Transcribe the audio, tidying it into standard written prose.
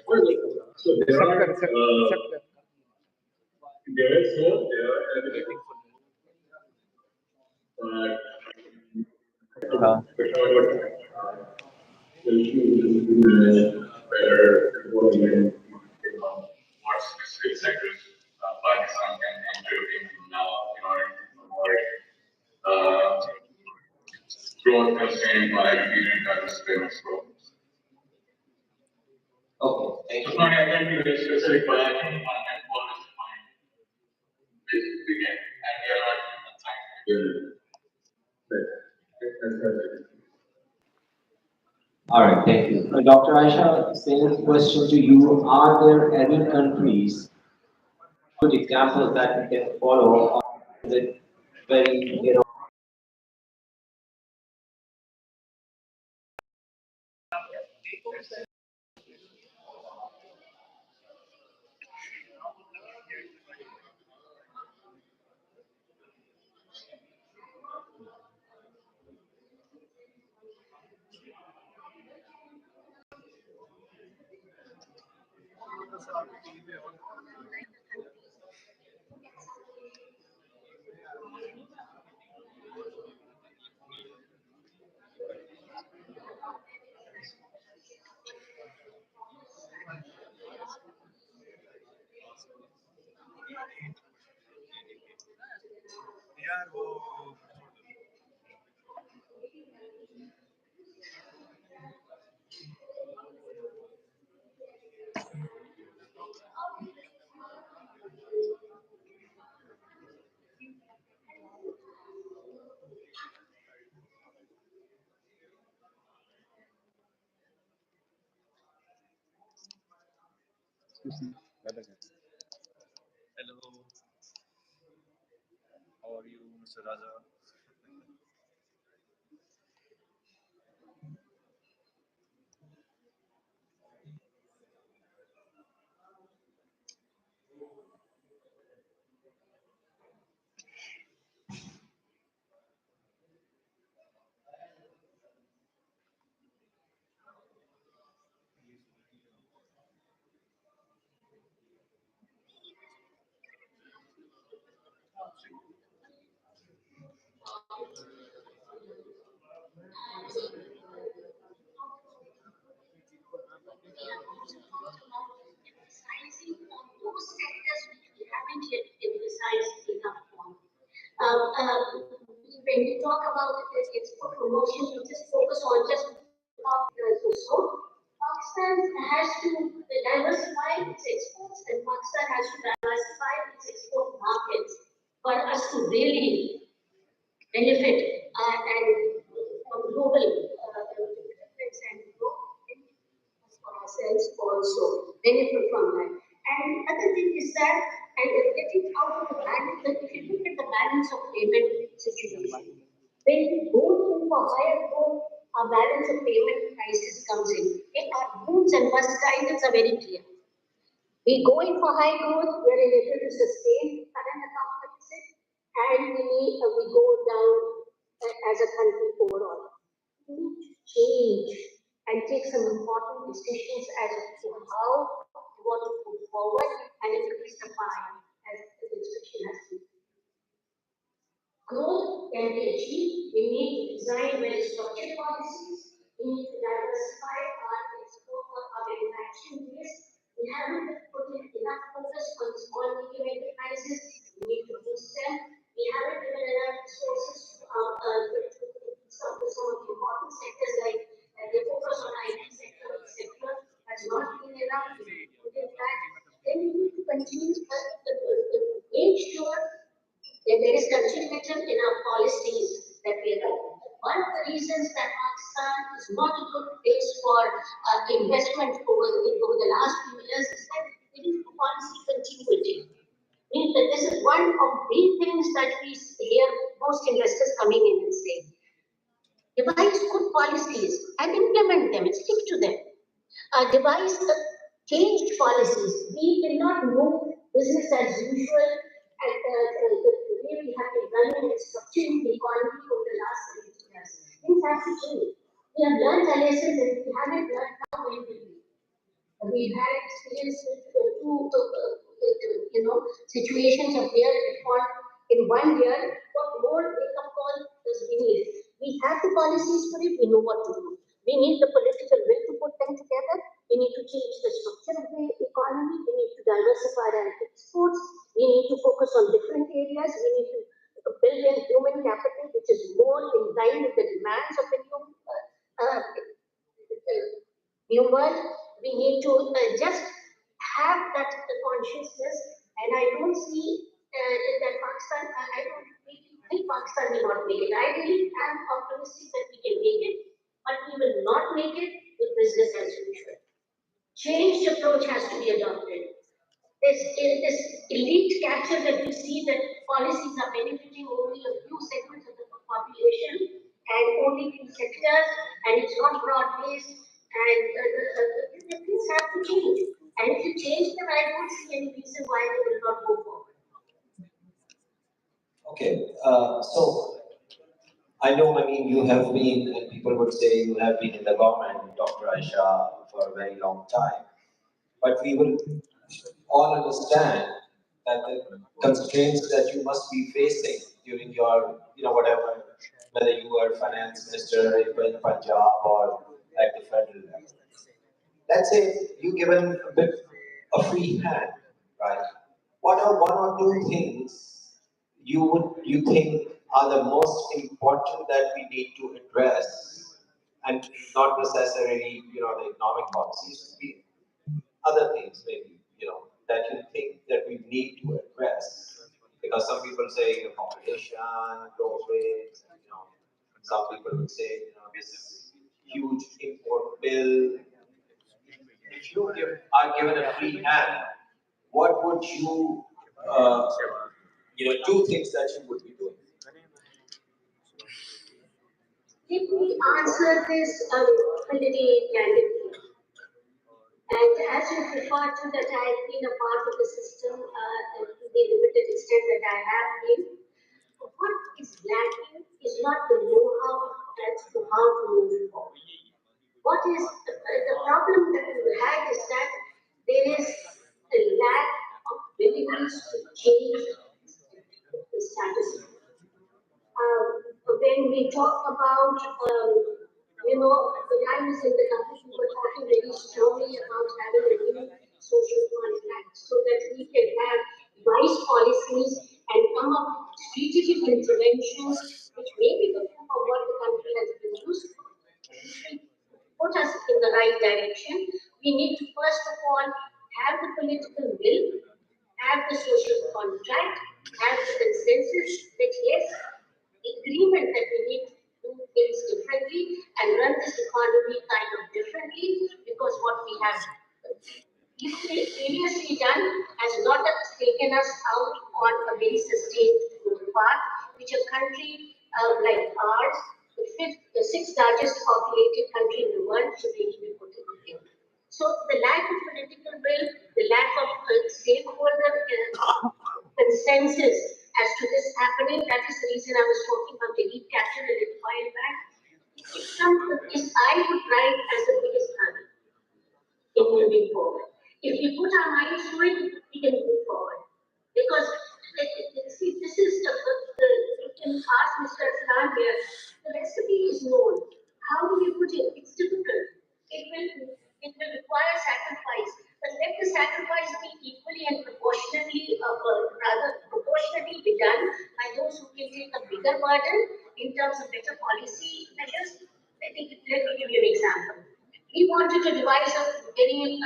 So there are better involvement in more specific sectors. Pakistan can enter into now in order to promote growth constrained by period participants growth. Okay, thank you. I can be very specific, but I can always find this begin, and we are not trying to All right, thank you. Dr. Aisha, same question to you. Are there any countries, good examples that we can follow, or is it very, Hello, how are you, Mr. Raja? Emphasizing on those sectors which we haven't yet emphasized enough on. When we talk about export promotion, we just focus on just so Pakistan has to diversify its exports, and Pakistan has to diversify its export markets for us to really benefit and from global developments and growth for ourselves also benefit from that. And other thing is that, and getting out of the balance, if you look at the balance of payment situation, when we go in for higher growth, our balance of payment crisis comes in. And our booms and bust guidance are very clear. We go in for high growth, we are able to sustain current account deficit, and we go down as a country overall. We need to change and take some important decisions as to how we want to move forward and increase the pie as the discussion has been. Growth can be achieved. We need to design well structured policies. We need to diversify our export or our manufacturing base. We haven't put in enough focus on small and medium enterprises. We need to boost them. We haven't given enough resources to some of the important sectors like they focus on IT sector, etc. Has not been enough. Put in that. Then we need to continue to make sure that there is continuity in our policies that we are doing. One of the reasons that Pakistan is not a good place for investment over the last few years is that there is policy continuity. Means that this is one of the things that we hear most investors coming in and saying. Devise good policies and implement them and stick to them. Devise changed policies. We cannot move business as usual at the way we have been running and structuring the economy over the last 70 years. Things have to change. We have learned our lessons and we haven't learned how well we do. We've had experience with situations of near default in one year. What more wake up call does we need? We have the policies for it. We know what to do. We need the political will to put them together. We need to change the structure of the economy. We need to diversify our exports. We need to focus on different areas. We need to build in human capital, which is more in line with the demands of the new world. We need to just have that consciousness, and I don't see that Pakistan. I don't really think Pakistan will not make it. I really am optimistic that we can make it, but we will not make it with business as usual. Changed approach has to be adopted. This elite capture that we see that policies are benefiting only a few segments of the population and only few sectors, and it's not broad-based, and the things have to change. And if you change them, I don't see any reason why they will not go forward. Okay, so I know, I mean, you have been, and people would say you have been in the government, Dr. Aisha, for a very long time. But we will all understand that the constraints that you must be facing during your, whatever, whether you are finance minister in Punjab or at the federal level. Let's say you given a bit a free hand, right? What are one or two things you think are the most important that we need to address, and not necessarily the economic policies, be other things maybe that you think that we need to address, because some people say competition, growth rates, some people would say this huge import bill. If are given a free hand, what would you, two things that you would be doing? Let me answer this pretty candidly. And as you refer to that, I've been a part of the system to the limited extent that I have been. What is lacking is not the know-how as to how to move forward. What is the problem that we had is that there is a lack of willingness to change the status quo. When we talk about, when I was in the government, we were talking very strongly about having a new social contract so that we can have wise policies and come up with strategic interventions which may be different from what the country has been used to, put us in the right direction. We need to first of all have the political will, have the social contract, have the consensus that yes, agreement that we need to do things differently and run this economy kind of differently, because what we have previously done has not taken us out on a very sustained growth path, which a country like ours, the sixth largest populated country in the world, should really be putting in. So the lack of political will, the lack of stakeholder consensus as to this happening, that is the reason I was talking about the deep capture a little while back. I would write as the biggest hurdle in moving forward. If we put our minds to it, we can move forward. Because, see, this is you can ask Mr. Aslan here, the recipe is known. How do you put it? It's difficult. It will require sacrifice. But let the sacrifice be equally and proportionately, rather proportionately be done by those who can take a bigger burden in terms of better policy measures. Let me give you an example. We wanted to devise a very